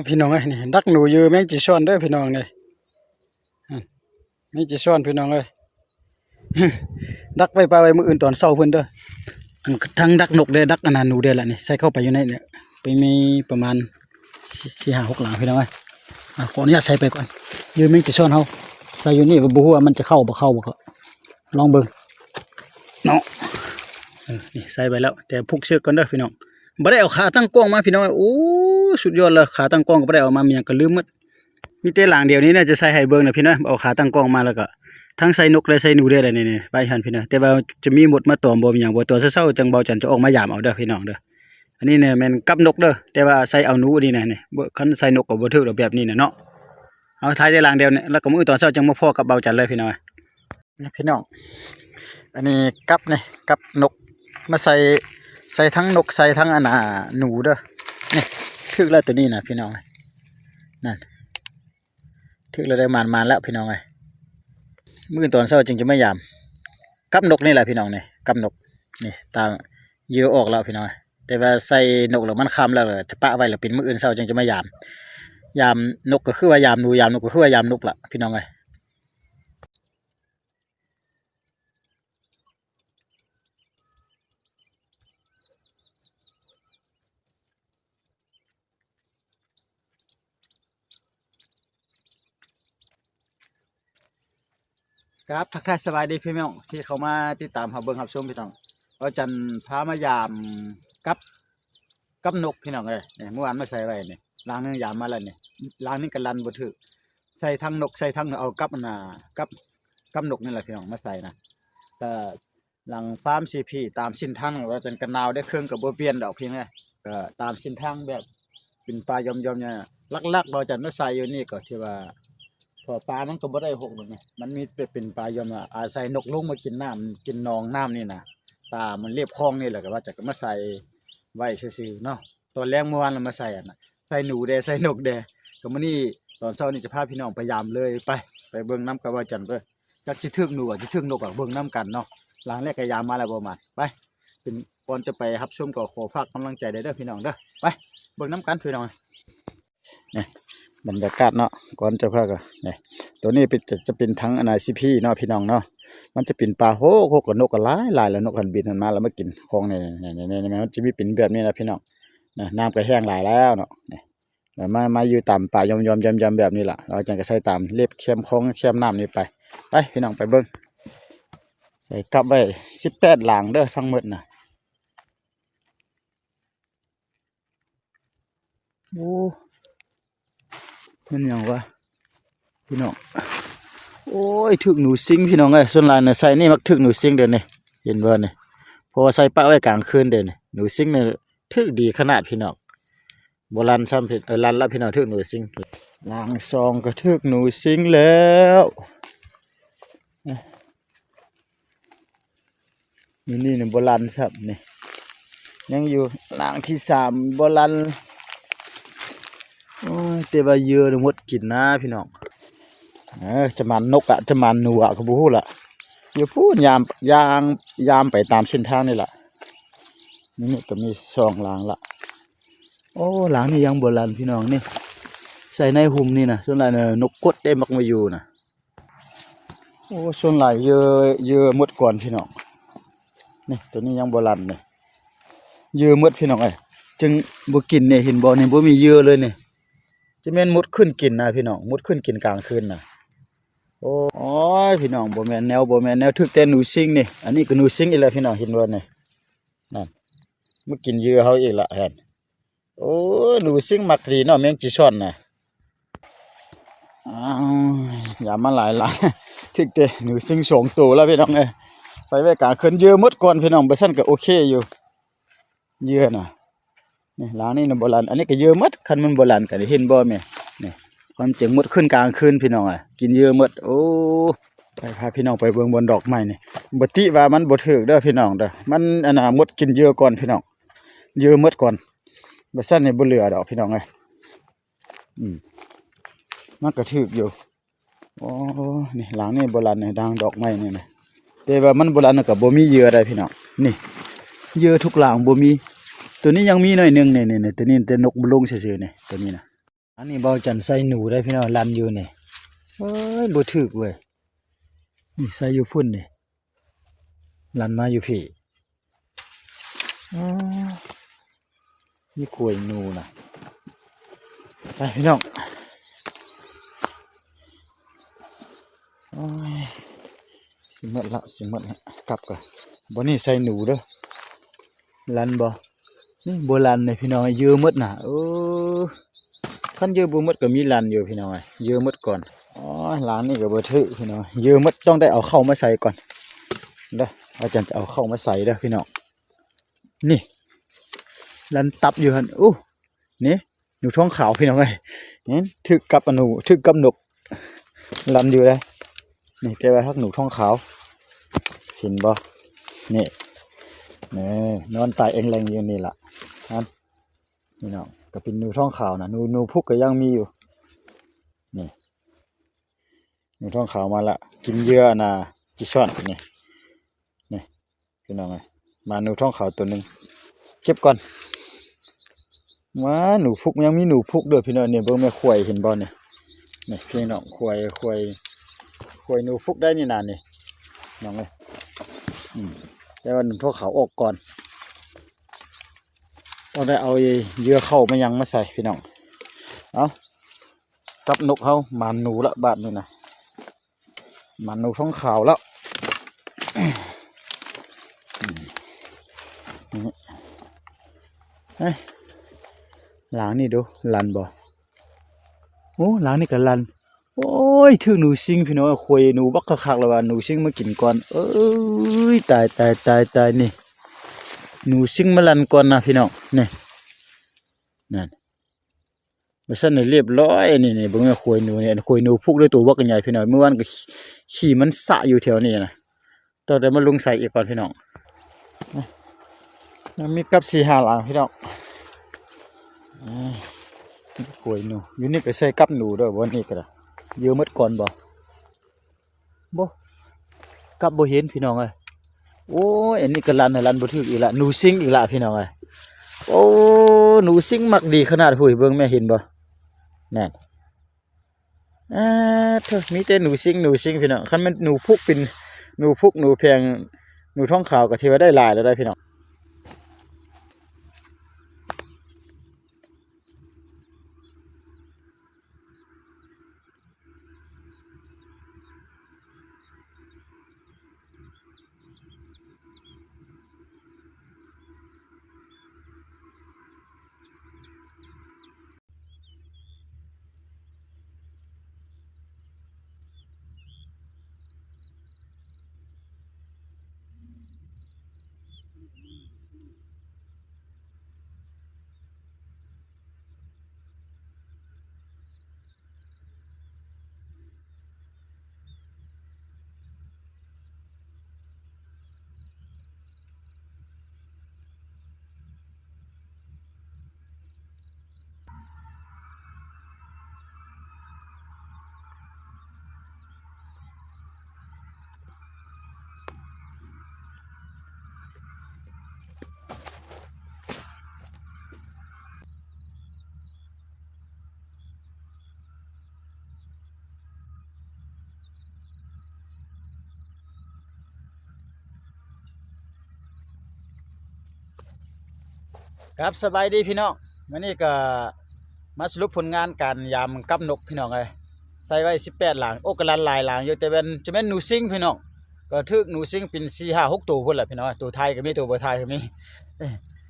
พี่น้องเอ้ยนี่ดักหนูเยอะแมงจีซ่อนเด้อพี่น้องนี่แมงจีซ่อนพี่น้องเอ้ยดักไปปลาไว้มื้ออื่นตอนเช้าเพิ่นเด้อทั้งดักนกเด้อดักอันนั้นหนูเด้อล่ะนี่ใส่เข้าไปอยู่ในเนี่ยไปมีประมาณ4-5-6หลังพี่น้องเอ้ยขออนุญาตใส่ไปก่อนเยอะแมงจีซ่อนเฮาใส่อยู่นี่ก็บ่ฮู้ว่ามันจะเข้าบ่ก็ลองเบิ่งเนาะนี่ใส่ไปแล้วแต่ผูกเชือกก่อนเด้อพี่น้องบ่ได้เอาขาตั้งกล้องมาพี่น้องโอ้สุดยอดเลยขาตั้งกล้องก็บ่ได้เอามามีหยังก็ลืมหมดมีแต่หลังเดียวนี้น่าจะใส่ให้เบิ่งนะพี่น้องเอาขาตั้งกล้องมาแล้วก็ทั้งใส่นกและใส่หนูได้เลยนี่ๆไปหั่นพี่น้องแต่ว่าจะมีหมดมาตอมบ่มีหยังบ่ตัวเช้าๆจังเบาจันจะออกมายามเอาเด้อพี่น้องเด้ออันนี้เนี่ยแม่นกับนกเด้อแต่ว่าใส่เอาหนูนี่นี่บ่คันใส่นกก็บ่ถึกดอกแบบนี้น่ะเนาะเอาท้ายแต่หลังเดียวเนี่ยแล้วก็มื้อตอนเช้าจังมาพอกับเบาจันเลยพี่น้องนะพี่น้องอันนี้กับนี่กับนกมาใส่ทั้งนกใส่ทั้งอันหนูเด้อนี่ถึกแล้วตัวนี้นะพี่น้องนั่นถึกแล้วได้มานแล้วพี่น้องมื้อตอนเช้าจึงจะไม่ยามกับนกนี่แหละพี่น้องนี่กับนกนี่ตามเยอะออกแล้วพี่น้องแต่ว่าใส่นกแล้วมันค่ำแล้วจะปะไว้แล้วเป็นมื้ออื่นเช้าจึงจะไม่ยามนกก็คือว่ายามหนูยามนกก็คือว่ายามนกล่ะพี่น้องครับทักทายสบายดีพี่น้องที่เขามาติดตามหาเบิ่งรับชมพี่น้องเราจันพามายามกับนกพี่น้องเนี่ยเมื่อวานมาใส่ไว้เนี่ยล้างนึงยามมาแล้วเนี่ยล้างนึงกันลันบ่ถือใส่ทั้งนกใส่ทั้งเอากับกับนกนี่แหละพี่น้องมาใส่นะแต่หลังฟาร์มซีพีตามสิ้นทางเราจันกันนาวได้เครื่องกับบ่เปลี่ยนดอกเพียงก็ตามสิ้นทางแบบเป็นปลายอมๆเนี่ยลักๆเราจันมาใส่อยู่นี่ก็ที่ว่าพอปลามันก็บ่ได้หกหรอกนี่มันมีเป็นปลายอมอาศัยนกลงมากินน้ำกินนองน้ำนี่นะตามันเรียบคลองนี่แหละก็ว่าจะมาใส่ไว้ซื่อๆเนาะตอนแรกเมื่อวานเรามาใส่ใส่หนูแดใส่นกแดก็มื้อนี้ตอนเช้านี่จะพาพี่น้องพยายามเลยไปเบิ่งน้ำกับว่าจันเด้อจักสิถึกหนูสิถึกนกเบิ่งน้ำกันเนาะหลังแรกก็ยามมาแล้วประมาณไปเป็นก่อนจะไปรับชมก็ขอฝากกำลังใจเด้อพี่น้องเด้อไปเบิ่งน้ำกันพี่น้องนี่บรรยากาศเนาะก่อนจะพาก็นี่ตัวนี้จะเป็นทั้งซีพีเนาะพี่น้องเนาะมันจะเป็นปลาโฮกกับนกก็หลายแล้วนกหันบินมาแล้วมากินของนี่มันจะมีเป็นแบบนี้นะพี่น้องน้ำก็แห้งหลายแล้วเนาะนี่มาอยู่ตามป่ายอมแบบนี้แหละเราจะก็ใส่ตามเล็บเข้มของเข้มน้ำนี่ไปพี่น้องไปเบิ้งใส่กลับไว้18หลังเด้อทั้งหมดนะโอ้มันยังวะพี่น้องโอ้ยถึกหนูซิงพี่น้องส่วนหลายใส่นี่มักถึกหนูซิงเด่นนี่เห็นบ่นี่พอใส่ปะไว้กลางคืนเด่นหนูซิงเนี่ยถึกดีขนาดพี่น้องโบราณซ้ำผิดรันละพี่น้องถึกหนูซิงล้างซองก็ถึกหนูซิงแล้วนี่โบราณซ้ำนี่ยังอยู่ล้างที่3โบราณแต่ว่าเยอะหมดกินนะพี่น้องจะมันนกจะมันหนูก็บ่ฮู้ล่ะอย่าพูดยามไปตามเส้นทางนี่แหละนี่ก็มี2หลังละโอ้หลังนี่ยังโบราณพี่น้องนี่ใส่ในหุ่มนี่นะส่วนหลายนกกดได้มักมาอยู่นะโอ้ส่วนหลายเยอะหมดก่อนพี่น้องนี่ตัวนี้ยังโบราณนี่เยอะหมดพี่น้องจึงบ่กินเนี่ยเห็นบ่นี่บ่มีเยอะเลยนี่จะแม่นมุดขึ้นกินนะพี่น้องมุดขึ้นกินกลางคืนนะโอ้ยพี่น้องบ่แม่นแนวถึกแต่หนูซิงนี่อันนี้ก็หนูซิงอีกแล้วพี่น้องเห็นบ่นี่นั่นมากินเหยื่อเฮาอีกละเห็นโอ้หนูซิงมักดีเนาะแมงจีซ่อนน่ะอย่ามาหลายถึกแต่หนูซิง2ตัวแล้วพี่น้องใส่ไว้กลางคืนเหยื่อหมดก่อนพี่น้องบ่ซั่นก็โอเคอยู่เหยื่อน่ะนี่หลังนี่โบราณอันนี้ก็เหยื่อหมดคันมันโบราณก็ได้เห็นบ่แม่นี่ความจริงหมดขึ้นกลางคืนพี่น้องกินเยอะหมดโอ้ไปพาพี่น้องไปเบิ่งบนดอกไม้นี่บ่ติว่ามันบ่ถึกเด้อพี่น้องเด้อมันหมดกินเยอะก่อนพี่น้องเยอะหมดก่อนบ่ซั่นนี่บ่เหลือดอกพี่น้องมันก็ถึกอยู่โอ้นี่หลังนี่โบราณนี่ดังดอกไม้นี่นะแต่ว่ามันโบราณก็บ่มีเหยื่อได้พี่น้องนี่เหยื่อทุกหลังบ่มีตัวนี้ยังมีหน่อยนึงนี่ตัวนี้แต่นกบ่ลงซื่อๆนี่ตัวนี้นะ อันนี้เบาจันใส่หนูได้พี่น้องลันอยู่นี่เอ้ยบ่ถึกเว้ยนี่ใส่อยู่พุ่นนี่ลันมาอยู่พี่อ๋อนี่กล้วยหนูนะไปพี่น้องโอ้ยสิหมดละสิหมดฮะกลับก่อนบ่นี่ใส่หนูเด้อลันบ่นี่โบราณเลยพี่น้องเยอะหมดน่ะขั้นเยอะบ่หมดก็มีลันอยู่พี่น้องเยอะหมดก่อนอ๋อหลานนี่ก็บ่ถือพี่น้องเยอะหมดต้องได้เอาเข้ามาใส่ก่อนเด้ออาจารย์จะเอาเข้ามาใส่เด้อพี่น้องนี่ลันตับอยู่หั่นอู้นี่หนูท้องขาวพี่น้องเอ้ยนี่ถึกกับหนูถึกกับนกลันอยู่เลยนี่แกว่าฮักหนูท้องขาวเห็นบ่นี่นี่นอนตายเองแรงอยู่นี่ล่ะนั่นพี่น้องก็เป็นหนูท้องขาวนะหนูพุกก็ยังมีอยู่นี่หนูท้องขาวมาละกินเยื่อนะจิช่อนนี่นี่พี่น้องไงมาหนูท้องขาวตัวหนึ่งเก็บก่อนมาหนูพุกยังมีหนูพุกด้วยพี่น้องเนี่ยเบิ่งแม่ควายเห็นบ่เนี่ยนี่พี่น้องควายหนูพุกได้นี่นานนี่น้องเลยแต่ว่าหนูท้องขาวออกก่อนต้องได้เอาเยื่อเข้ามายังมาใส่พี่น้องเอากับนกเขาหมันหนูละบาทนี่นะหมันหนูท้องขาวแล้วหลังนี่ดูลันบ่โอ้หลังนี่ก็ลันโอ้ยถึงหนูซิงพี่น้องคุยหนูบักคักๆแล้วว่าหนูซิงมากินก่อนเอ้ยตายนี่หนูซิงมาลันก่อนนะพี่น้องนี่นั่นมาสั่นเรียบร้อยนี่เบิ่งแม่คุยหนูเนี่ยคุยหนูพุกด้วยตัวบักใหญ่พี่น้องเมื่อวานก็ขี่มันสะอยู่แถวนี้นะตอนได้มาลงใส่อีกก่อนพี่น้องมีกับ4-5หลังพี่น้องคุยหนูอยู่นี่ก็ใส่กับหนูด้วยวันนี้ก็ได้เยอะมัดก่อนบ่กับบ่เห็นพี่น้องเอ้ยโอ้ยอันนี้ก็ลันบ่ถึกอีกละหนูซิงอีกละพี่น้องเอ้ยโอ้หนูซิงมักดีขนาดหุยเบิ่งแม่เห็นบ่นั่นเถอะมีแต่หนูซิงพี่น้องคันมันหนูพุกเป็นหนูพุกหนูแพงหนูท้องขาวก็ถือว่าได้หลายแล้วได้พี่น้องครับสบายดีพี่น้องวันนี้ก็มาสรุปผลงานการยามกับนกพี่น้องเลยใส่ไว้18หลังโอ้กระลันหลายหลังอยู่แต่เป็นจะเป็นหนูซิงพี่น้องก็ทึกหนูซิงเป็น4-5-6ตัวพุ่นแหละพี่น้องตัวไทยก็มีตัวบ่ไทยก็มี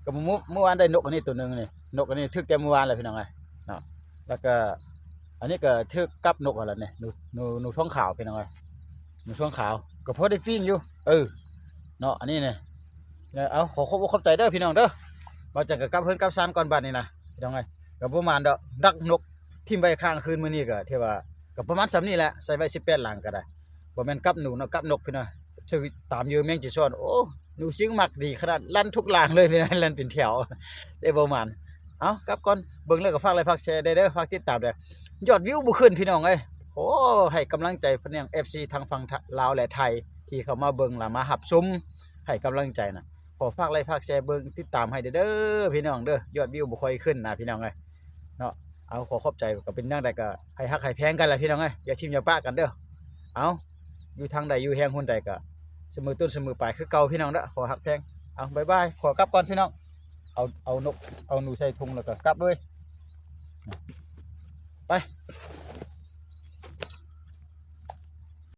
ก็เมื่อวานได้นกอันนี้ตัวนึงนี่นกอันนี้ทึกแต่เมื่อวานแหละพี่น้องเลยเนาะแล้วก็อันนี้ก็ทึกกับนกอะไรเนี่ยหนูท้องขาวพี่น้องเลยหนูท้องขาวก็พอได้ปิ้งอยู่เนาะอันนี้เนี่ยเอาขอขอบใจเด้อพี่น้องเด้อมาจากกับเพื่อนกับซานก่อนบ้านนี่นะพี่น้องไงกับประมาณดักนกทิ่มไว้ข้างคืนมื้อนี้ก็เท่าว่ากับประมาณสำนี้แหละใส่ไว้18หลังก็ได้บ่แม่นกับหนูเนาะกับนกพี่น้องชื่อตามอยู่แมงจีซ่อนโอ้หนูซิงมักดีขนาดลั่นทุกหลังเลยพี่น้องลั่นเป็นแถวได้ประมาณเอากับก่อนเบิ่งแล้วก็ฝากไลค์ฝากแชร์ได้เด้อฝากติดตามเด้อยอดวิวบ่ขึ้นพี่น้องเอ้ยโอ้ให้กำลังใจเพิ่นยัง FC ทางฝั่งลาวและไทยที่เข้ามาเบิ่งและมารับชมให้กำลังใจนะขอฝากไลค์ฝากแชร์เบิ่งติดตามให้เด้อพี่น้องเด้อยอดวิวบ่ค่อยขึ้นนะพี่น้องเอ้ยเนาะ เอาขอขอบใจก็เป็นจังไดก็ให้ฮักให้แพงกันแหละพี่น้องเอ้ยอย่าทิ่มอย่าปะกันเด้อเอาอยู่ทางใดอยู่แห่งหนใดก็เสมอต้นเสมอปลายคือเก่าพี่น้องเด้อขอฮักแพงเอาบ๊ายบายขอกลับก่อนพี่น้องเอานกเอาหนูใส่ถุงแล้วก็กลับเลยไป